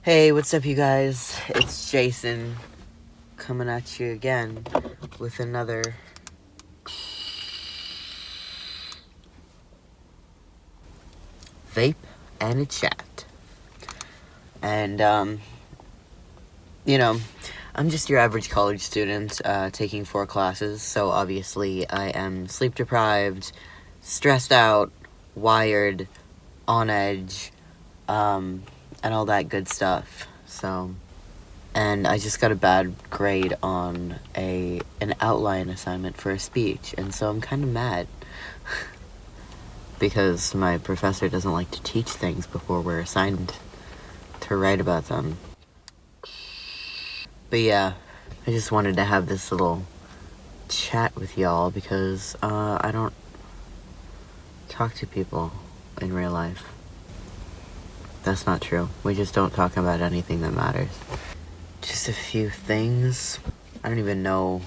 Hey, what's up, you guys? It's Jason coming at you again with another vape and a chat. And, I'm just your average college student taking 4 classes, so obviously I am sleep deprived, stressed out, wired, on edge, and all that good stuff. And I just got a bad grade on an outline assignment for a speech, and so I'm kind of mad because my professor doesn't like to teach things before we're assigned to write about them. But yeah, I just wanted to have this little chat with y'all because I don't talk to people in real life. That's not true. We just don't talk about anything that matters. Just a few things. I don't even know.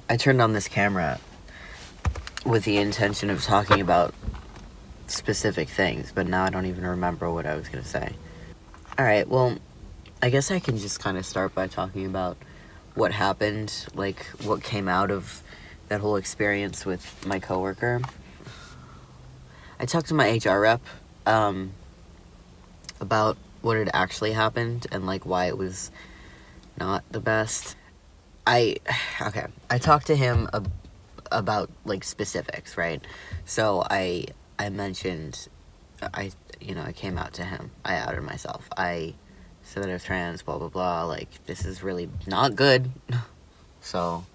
I turned on this camera with the intention of talking about specific things, but now I don't even remember what I was going to say. Alright, well, I guess I can just kind of start by talking about what happened, like what came out of that whole experience with my coworker. I talked to my HR rep about what had actually happened and like why it was not the best. I talked to him about like specifics, right? So I mentioned I came out to him. I outed myself. I said that I was trans, blah blah blah, like this is really not good. So,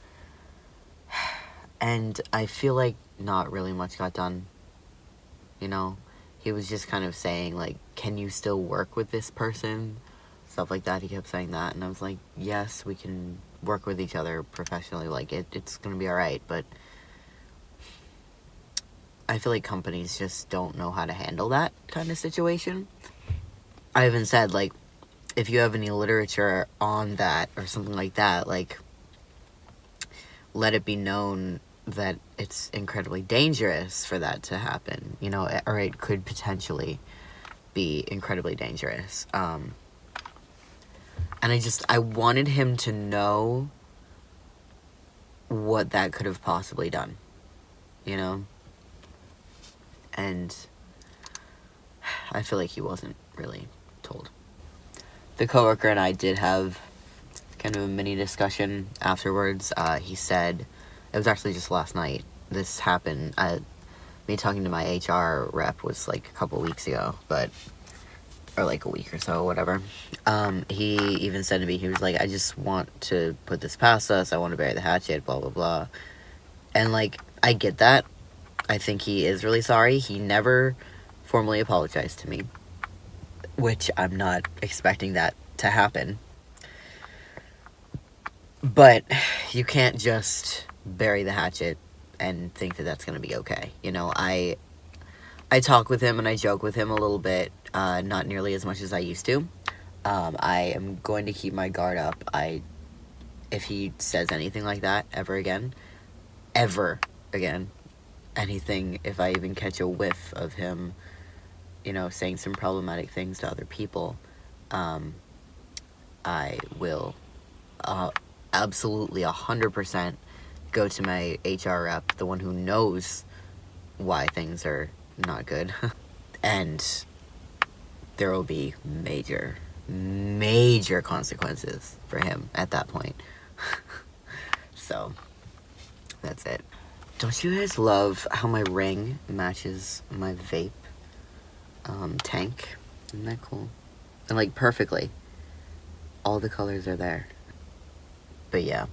and I feel like not really much got done. He was just kind of saying like, can you still work with this person? Stuff like that. He kept saying that, and I was like, yes, we can work with each other professionally, like it's gonna be alright, but I feel like companies just don't know how to handle that kind of situation. I even said, like, if you have any literature on that or something like that, like, let it be known that it's incredibly dangerous for that to happen, or it could potentially be incredibly dangerous. And I wanted him to know what that could have possibly done, and I feel like he wasn't really told. The coworker and I did have kind of a mini discussion afterwards. He said, it was actually just last night, this happened, me talking to my HR rep was like a couple weeks ago, or like a week or so, whatever. He even said to me, he was like, I just want to put this past us, I want to bury the hatchet, blah, blah, blah. And like, I get that. I think he is really sorry. He never formally apologized to me, which I'm not expecting that to happen. But you can't just bury the hatchet and think that that's going to be okay. I talk with him and I joke with him a little bit, not nearly as much as I used to. I am going to keep my guard up. If he says anything like that ever again, anything, if I even catch a whiff of him, saying some problematic things to other people, I will absolutely 100% go to my HR rep, the one who knows why things are not good, and there will be major consequences for him at that point. So, that's it. Don't you guys love how my ring matches my vape tank? Isn't that cool? And like perfectly. All the colors are there. But yeah.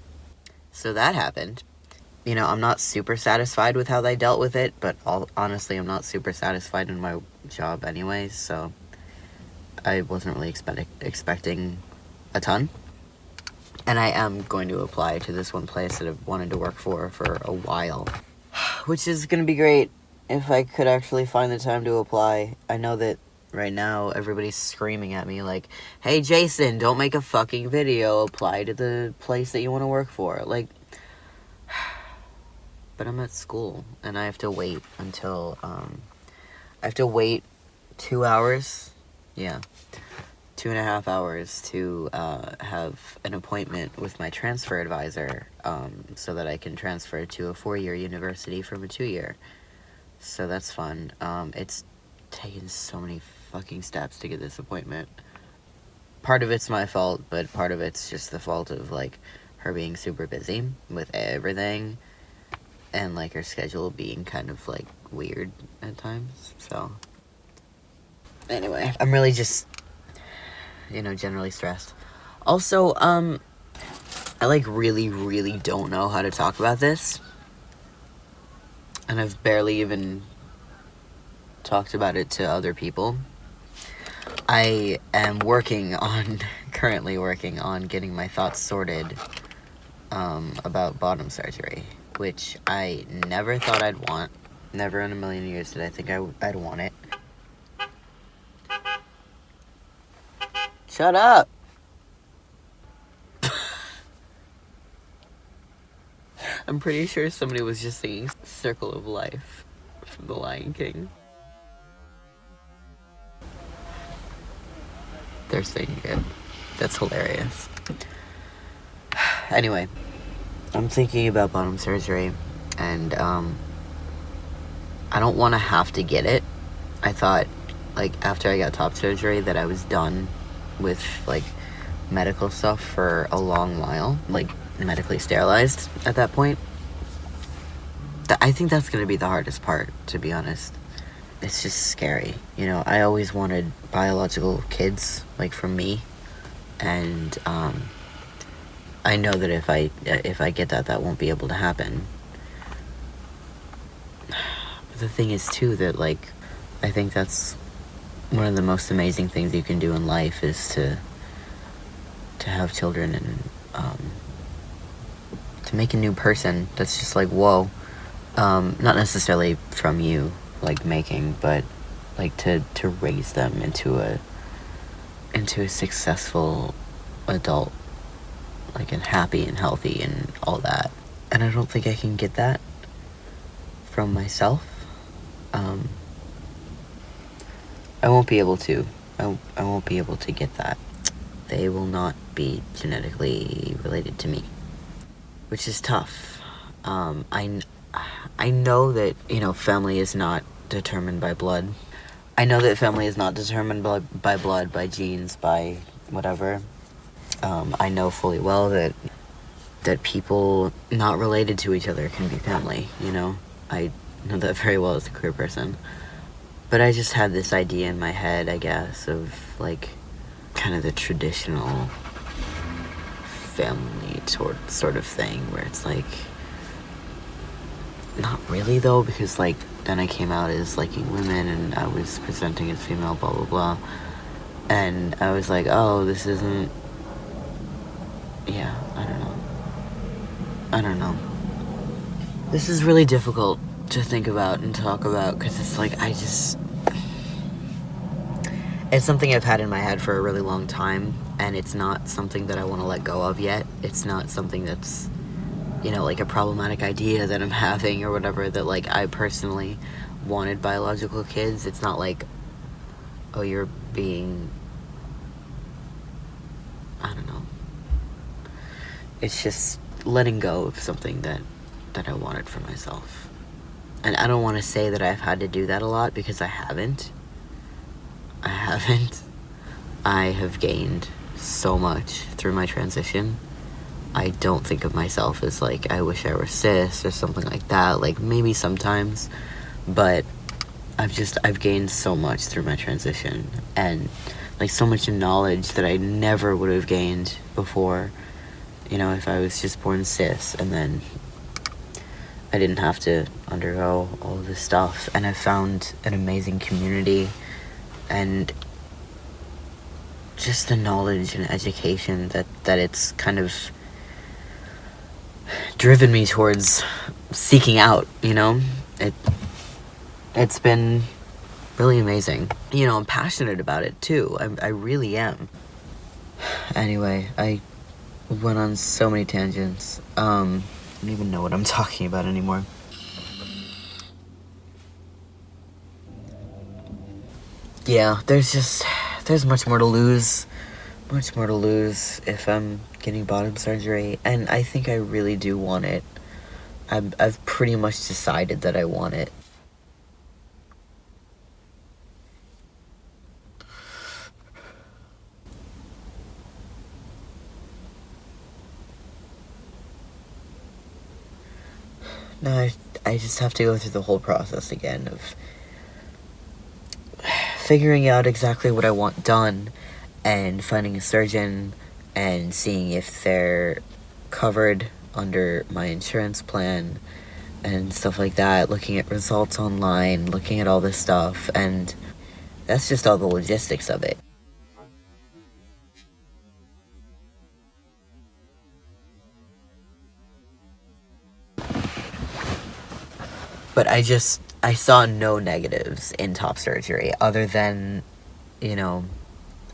So that happened. I'm not super satisfied with how they dealt with it, but honestly, I'm not super satisfied in my job anyways, so I wasn't really expecting a ton. And I am going to apply to this one place that I've wanted to work for a while, which is going to be great if I could actually find the time to apply. I know that right now everybody's screaming at me like, hey Jason, don't make a fucking video, apply to the place that you want to work for. Like, but I'm at school and I have to wait until 2 hours, 2.5 hours to have an appointment with my transfer advisor, so that I can transfer to a 4-year university from a 2-year. So that's fun. It's taken so many fucking steps to get this appointment. Part of it's my fault, but part of it's just the fault of, like, her being super busy with everything, and, like, her schedule being kind of, like, weird at times. So anyway, I'm really just, generally stressed. Also, I, like, really don't know how to talk about this, and I've barely even talked about it to other people. I am currently working on getting my thoughts sorted about bottom surgery, which I never thought I'd want. Never in a million years did I think I'd want it. Shut up! I'm pretty sure somebody was just singing Circle of Life from The Lion King. They're singing it. That's hilarious. Anyway, I'm thinking about bottom surgery, and I don't want to have to get it. I thought, like, after I got top surgery that I was done with, like, medical stuff for a long while, like, medically sterilized at that point. I think that's going to be the hardest part, to be honest. It's just scary. I always wanted biological kids, like, from me, and I know that if I get that won't be able to happen. But the thing is, too, that, like, I think that's one of the most amazing things you can do in life is to have children and to make a new person that's just like, whoa. Not necessarily from you, like, making, but, like, to raise them into a successful adult, like, and happy and healthy and all that. And I don't think I can get that from myself. I won't be able to. I won't be able to get that. They will not be genetically related to me, which is tough. I know that, family is not determined by blood. I know that family is not determined by blood, by genes, by whatever. I know fully well that people not related to each other can be family, I know that very well as a queer person. But I just had this idea in my head, I guess, of, like, kind of the traditional family sort of thing, where it's like, not really though, because, like, then I came out as liking women and I was presenting as female, blah blah blah, and I was like, oh, this isn't, I don't know. This is really difficult to think about and talk about, because it's like, it's something I've had in my head for a really long time, and it's not something that I want to let go of yet. It's not something that's, like, a problematic idea that I'm having or whatever, that, like, I personally wanted biological kids. It's not like, oh, you're being, I don't know. It's just letting go of something that I wanted for myself. And I don't want to say that I've had to do that a lot, because I haven't. I have gained so much through my transition. I don't think of myself as, like, I wish I were cis or something like that. Like, maybe sometimes, but I've gained so much through my transition, and, like, so much knowledge that I never would have gained before, if I was just born cis, and then I didn't have to undergo all of this stuff. And I found an amazing community, and just the knowledge and education that it's kind of driven me towards seeking out, It's been really amazing. I'm passionate about it, too. I really am. Anyway, I went on so many tangents. I don't even know what I'm talking about anymore. Yeah, there's there's much more to lose. Much more to lose if I'm getting bottom surgery. And I think I really do want it. I've pretty much decided that I want it. No, I just have to go through the whole process again of figuring out exactly what I want done and finding a surgeon and seeing if they're covered under my insurance plan and stuff like that, looking at results online, looking at all this stuff, and that's just all the logistics of it. But I saw no negatives in top surgery other than, you know,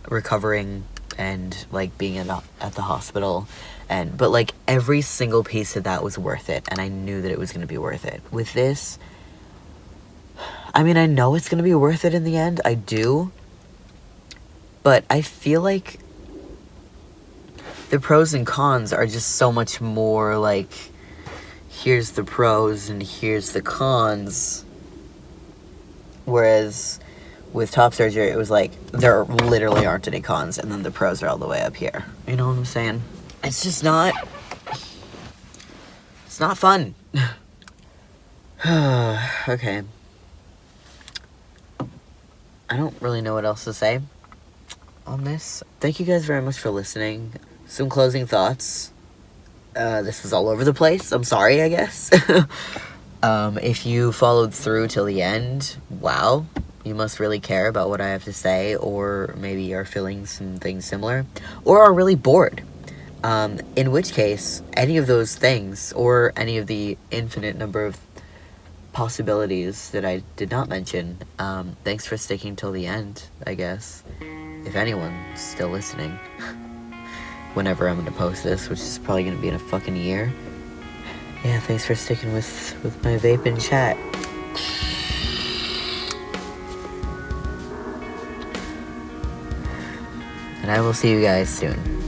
recovering and like being at the hospital, but like every single piece of that was worth it, and I knew that it was going to be worth it. With this, I mean, I know it's going to be worth it in the end. I do. But I feel like the pros and cons are just so much more like, here's the pros and here's the cons. Whereas with top surgery, it was like, there literally aren't any cons, and then the pros are all the way up here. You know what I'm saying? It's just not... It's not fun. Okay. I don't really know what else to say on this. Thank you guys very much for listening. Some closing thoughts. This was all over the place. I'm sorry, I guess. If you followed through till the end, wow. You must really care about what I have to say, or maybe are feeling some things similar, or are really bored. In which case, any of those things, or any of the infinite number of possibilities that I did not mention, thanks for sticking till the end, I guess. If anyone's still listening. Whenever I'm gonna post this, which is probably gonna be in a fucking year. Yeah, thanks for sticking with my vape and chat. And I will see you guys soon.